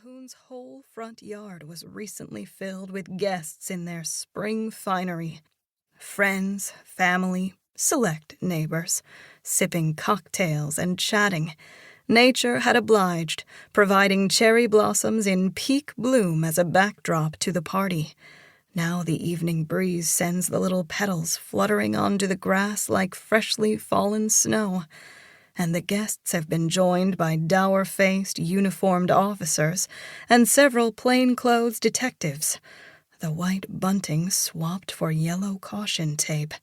Calhoun's whole front yard was recently filled with guests in their spring finery. Friends, family, select neighbors, sipping cocktails and chatting. Nature had obliged, providing cherry blossoms in peak bloom as a backdrop to the party. Now the evening breeze sends the little petals fluttering onto the grass like freshly fallen snow, and the guests have been joined by dour-faced, uniformed officers and several plain-clothes detectives, the white bunting swapped for yellow caution tape.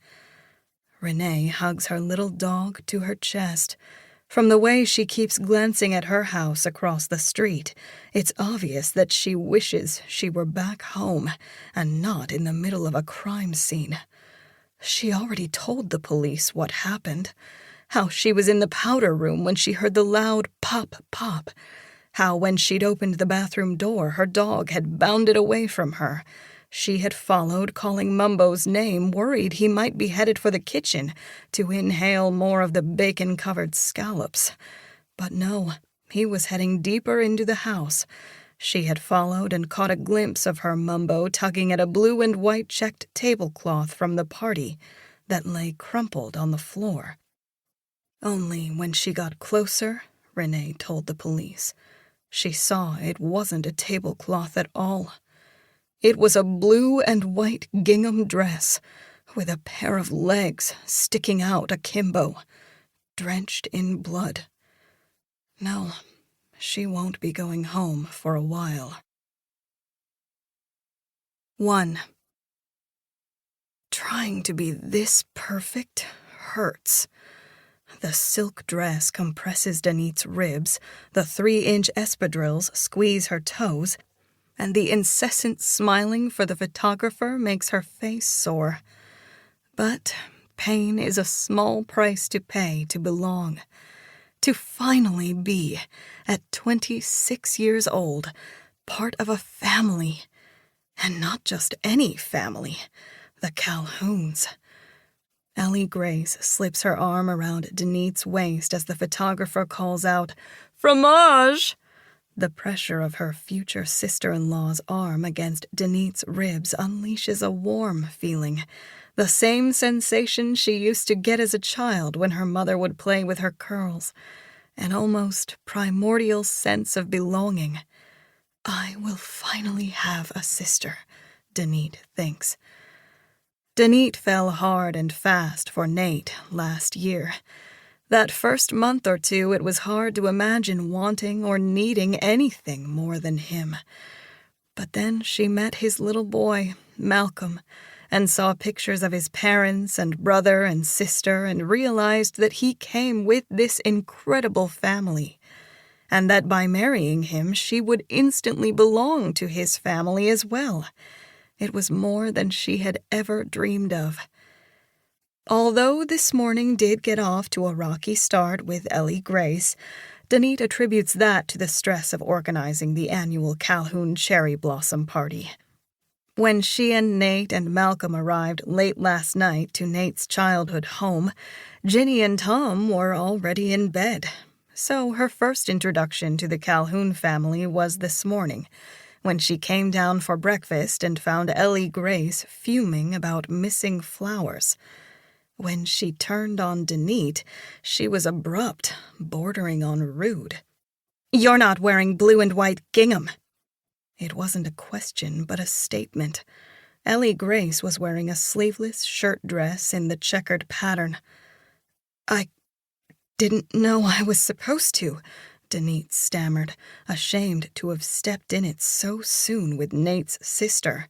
Renee hugs her little dog to her chest. From the way she keeps glancing at her house across the street, it's obvious that she wishes she were back home and not in the middle of a crime scene. She already told the police what happened, how she was in the powder room when she heard the loud pop, pop, how when she'd opened the bathroom door her dog had bounded away from her. She had followed, calling Mumbo's name, worried he might be headed for the kitchen to inhale more of the bacon-covered scallops. But no, he was heading deeper into the house. She had followed and caught a glimpse of her Mumbo tugging at a blue and white checked tablecloth from the party that lay crumpled on the floor. Only when she got closer, Renee told the police, she saw it wasn't a tablecloth at all. It was a blue and white gingham dress, with a pair of legs sticking out akimbo, drenched in blood. No, she won't be going home for a while. 1. Trying to be this perfect hurts. The silk dress compresses Danit's ribs, the 3-inch espadrilles squeeze her toes, and the incessant smiling for the photographer makes her face sore. But pain is a small price to pay to belong. To finally be, at 26 years old, part of a family. And not just any family, the Calhouns. Ellie Grace slips her arm around Danit's waist as the photographer calls out, "Fromage!" The pressure of her future sister-in-law's arm against Danit's ribs unleashes a warm feeling, the same sensation she used to get as a child when her mother would play with her curls, an almost primordial sense of belonging. I will finally have a sister, Danit thinks. Danit fell hard and fast for Nate last year. That first month or two, it was hard to imagine wanting or needing anything more than him. But then she met his little boy, Malcolm, and saw pictures of his parents and brother and sister and realized that he came with this incredible family, and that by marrying him she would instantly belong to his family as well. It was more than she had ever dreamed of. Although this morning did get off to a rocky start with Ellie Grace, Danit attributes that to the stress of organizing the annual Calhoun Cherry Blossom Party. When she and Nate and Malcolm arrived late last night to Nate's childhood home, Ginny and Tom were already in bed. So her first introduction to the Calhoun family was this morning, when she came down for breakfast and found Ellie Grace fuming about missing flowers. When she turned on Danit, she was abrupt, bordering on rude. "You're not wearing blue and white gingham." It wasn't a question, but a statement. Ellie Grace was wearing a sleeveless shirt dress in the checkered pattern. "I didn't know I was supposed to," Danit stammered, ashamed to have stepped in it so soon with Nate's sister.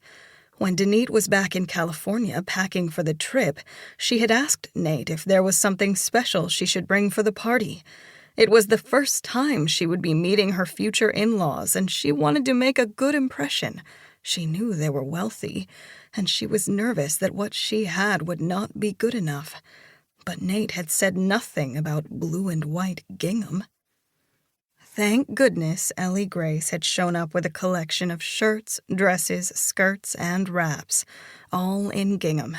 When Danit was back in California packing for the trip, she had asked Nate if there was something special she should bring for the party. It was the first time she would be meeting her future in-laws, and she wanted to make a good impression. She knew they were wealthy, and she was nervous that what she had would not be good enough. But Nate had said nothing about blue and white gingham. Thank goodness Ellie Grace had shown up with a collection of shirts, dresses, skirts, and wraps, all in gingham.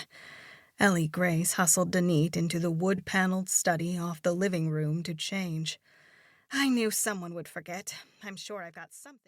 Ellie Grace hustled Danit into the wood-paneled study off the living room to change. "I knew someone would forget. I'm sure I've got something."